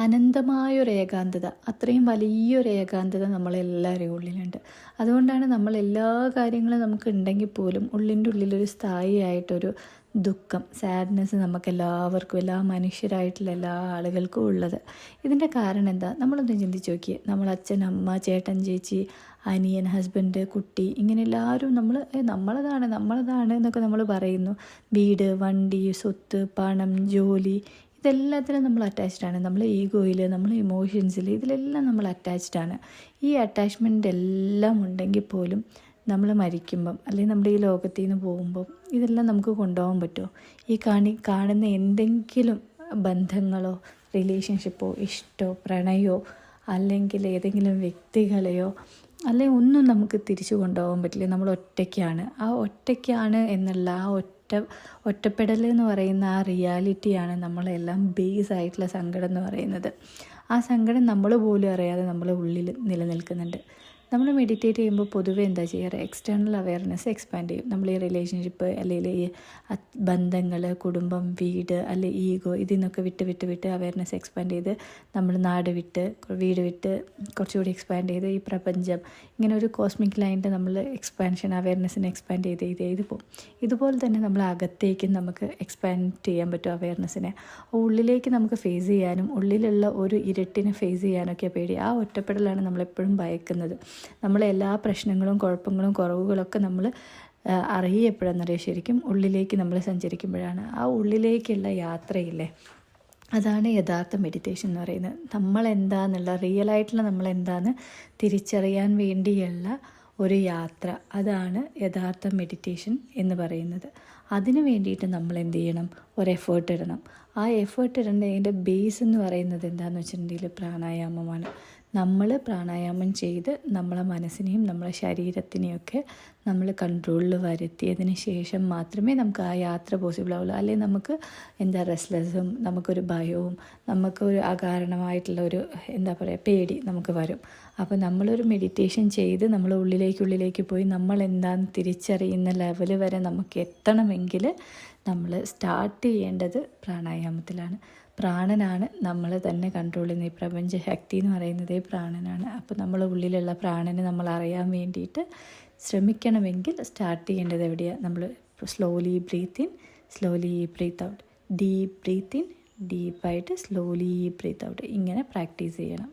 അനന്തമായൊരു ഏകാന്തത, അത്രയും വലിയൊരു ഏകാന്തത നമ്മളെല്ലാവരുടെയും ഉള്ളിലുണ്ട്. അതുകൊണ്ടാണ് നമ്മൾ എല്ലാ കാര്യങ്ങളും നമുക്ക് ഉണ്ടെങ്കിൽ പോലും ഉള്ളിൻ്റെ ഉള്ളിലൊരു സ്ഥായിയായിട്ടൊരു ദുഃഖം, സാഡ്നെസ് നമുക്കെല്ലാവർക്കും, എല്ലാ മനുഷ്യരായിട്ടുള്ള എല്ലാ ആളുകൾക്കും ഉള്ളത്. ഇതിൻ്റെ കാരണം എന്താ? നമ്മളൊന്ന് ചിന്തിച്ച് നോക്കിയേ. നമ്മൾ അച്ഛൻ, അമ്മ, ചേട്ടൻ, ചേച്ചി, അനിയൻ, ഹസ്ബൻഡ്, കുട്ടി, ഇങ്ങനെ എല്ലാവരും നമ്മളതാണ് എന്നൊക്കെ നമ്മൾ പറയുന്നു. വീട്, വണ്ടി, സ്വത്ത്, പണം, ജോലി, ഇതെല്ലാത്തിലും നമ്മൾ അറ്റാച്ച്ഡാണ്. നമ്മൾ ഈഗോയിൽ, നമ്മൾ ഇമോഷൻസിൽ, ഇതിലെല്ലാം നമ്മൾ അറ്റാച്ച്ഡാണ്. ഈ അറ്റാച്ച്മെൻ്റ് എല്ലാം ഉണ്ടെങ്കിൽ പോലും നമ്മൾ മരിക്കുമ്പം, അല്ലെങ്കിൽ നമ്മുടെ ഈ ലോകത്തിൽ നിന്ന് പോകുമ്പം ഇതെല്ലാം നമുക്ക് കൊണ്ടുപോകാൻ പറ്റുമോ? ഈ കാണുന്ന എന്തെങ്കിലും ബന്ധങ്ങളോ റിലേഷൻഷിപ്പോ ഇഷ്ടമോ പ്രണയമോ അല്ലെങ്കിൽ ഏതെങ്കിലും വ്യക്തികളെയോ അല്ലെങ്കിൽ ഒന്നും നമുക്ക് തിരിച്ചു കൊണ്ടുപോകാൻ പറ്റില്ല. നമ്മൾ ഒറ്റയ്ക്കാണ്. ആ ഒറ്റയ്ക്കാണ് എന്നുള്ള ആ ഒറ്റപ്പെടൽ എന്ന് പറയുന്ന ആ റിയാലിറ്റിയാണ് നമ്മളെല്ലാം ബേസ് ആയിട്ടുള്ള സങ്കടം എന്ന് പറയുന്നത്. ആ സങ്കടം നമ്മൾ പോലും അറിയാതെ നമ്മളെ ഉള്ളിൽ നിലനിൽക്കുന്നുണ്ട്. നമ്മൾ മെഡിറ്റേറ്റ് ചെയ്യുമ്പോൾ പൊതുവെ എന്താ ചെയ്യാറ്? എക്സ്റ്റേണൽ അവെയർനെസ് എക്സ്പാൻഡ് ചെയ്യും. നമ്മൾ ഈ റിലേഷൻഷിപ്പ് അല്ലെങ്കിൽ ഈ ബന്ധങ്ങൾ, കുടുംബം, വീട് അല്ലെ ഈഗോ, ഇതിൽ നിന്നൊക്കെ വിട്ട് അവെയർനെസ് എക്സ്പാൻഡ് ചെയ്ത് നമ്മൾ നാട് വിട്ട്, വീട് വിട്ട് കുറച്ചുകൂടി എക്സ്പാൻഡ് ചെയ്ത് ഈ പ്രപഞ്ചം, ഇങ്ങനെ ഒരു കോസ്മിക് ലൈനിൻ്റെ നമ്മൾ എക്സ്പാൻഷൻ, അവെയർനെസ്സിനെ എക്സ്പാൻഡ് ചെയ്ത് പോകും. ഇതുപോലെ തന്നെ നമ്മൾ അകത്തേക്കും നമുക്ക് എക്സ്പാൻഡ് ചെയ്യാൻ പറ്റും അവെയർനെസ്സിനെ. ഉള്ളിലേക്ക് നമുക്ക് ഫേസ് ചെയ്യാനും ഉള്ളിലുള്ള ഒരു ഇരുട്ടിനെ ഫേസ് ചെയ്യാനൊക്കെ പേടി. ആ ഒറ്റപ്പെടലാണ് നമ്മളെപ്പോഴും ഭയക്കുന്നത്. നമ്മളെ എല്ലാ പ്രശ്നങ്ങളും, കുഴപ്പങ്ങളും, കുറവുകളൊക്കെ നമ്മൾ അറിയപ്പെടുന്നറിയാം ശരിക്കും ഉള്ളിലേക്ക് നമ്മൾ സഞ്ചരിക്കുമ്പോഴാണ്. ആ ഉള്ളിലേക്കുള്ള യാത്രയില്ലേ, അതാണ് യഥാർത്ഥ മെഡിറ്റേഷൻ എന്ന് പറയുന്നത്. നമ്മളെന്താന്നുള്ള റിയലായിട്ടുള്ള നമ്മളെന്താന്ന് തിരിച്ചറിയാൻ വേണ്ടിയുള്ള ഒരു യാത്ര, അതാണ് യഥാർത്ഥ മെഡിറ്റേഷൻ എന്ന് പറയുന്നത്. അതിന് വേണ്ടിയിട്ട് നമ്മൾ എന്ത് ചെയ്യണം? ഒരു എഫേർട്ട് ഇടണം. ആ എഫേർട്ട് ഇടേണ്ടതിൻ്റെ ബേസ് എന്ന് പറയുന്നത് എന്താണെന്ന് വെച്ചിട്ടുണ്ടെങ്കിൽ പ്രാണായാമമാണ്. നമ്മൾ പ്രാണായാമം ചെയ്ത് നമ്മളെ മനസ്സിനെയും നമ്മളെ ശരീരത്തിനെയൊക്കെ നമ്മൾ കൺട്രോളിൽ വരുത്തിയതിന് ശേഷം മാത്രമേ നമുക്ക് ആ യാത്ര പോസിബിൾ ആവുള്ളൂ. അല്ലെങ്കിൽ നമുക്ക് റെസ്റ്റ്ലെസ്സും, നമുക്കൊരു ഭയവും, നമുക്കൊരു അകാരണമായിട്ടുള്ള ഒരു പേടി നമുക്ക് വരും. അപ്പോൾ നമ്മളൊരു മെഡിറ്റേഷൻ ചെയ്ത് നമ്മൾ ഉള്ളിലേക്ക് പോയി നമ്മൾ എന്താണെന്ന് തിരിച്ചറിയുന്ന ലെവൽ വരെ നമുക്ക് എത്തണമെങ്കിൽ നമ്മൾ സ്റ്റാർട്ട് ചെയ്യേണ്ടത് പ്രാണായാമത്തിലാണ്. പ്രാണനാണ് നമ്മൾ തന്നെ കൺട്രോൾ ചെയ്യുന്നത്. ഈ പ്രപഞ്ച ശക്തി എന്ന് പറയുന്നത് പ്രാണനാണ്. അപ്പോൾ നമ്മളെ ഉള്ളിലുള്ള പ്രാണനെ നമ്മൾ അറിയാൻ വേണ്ടിയിട്ട് ശ്രമിക്കണമെങ്കിൽ സ്റ്റാർട്ട് ചെയ്യേണ്ടത് എവിടെയാണ്? നമ്മൾ slowly breathe in, slowly breathe out, deep breathe in, ഡീപ്പായിട്ട് സ്ലോലി ബ്രീത്ത് ഔട്ട്, ഇങ്ങനെ പ്രാക്ടീസ് ചെയ്യണം.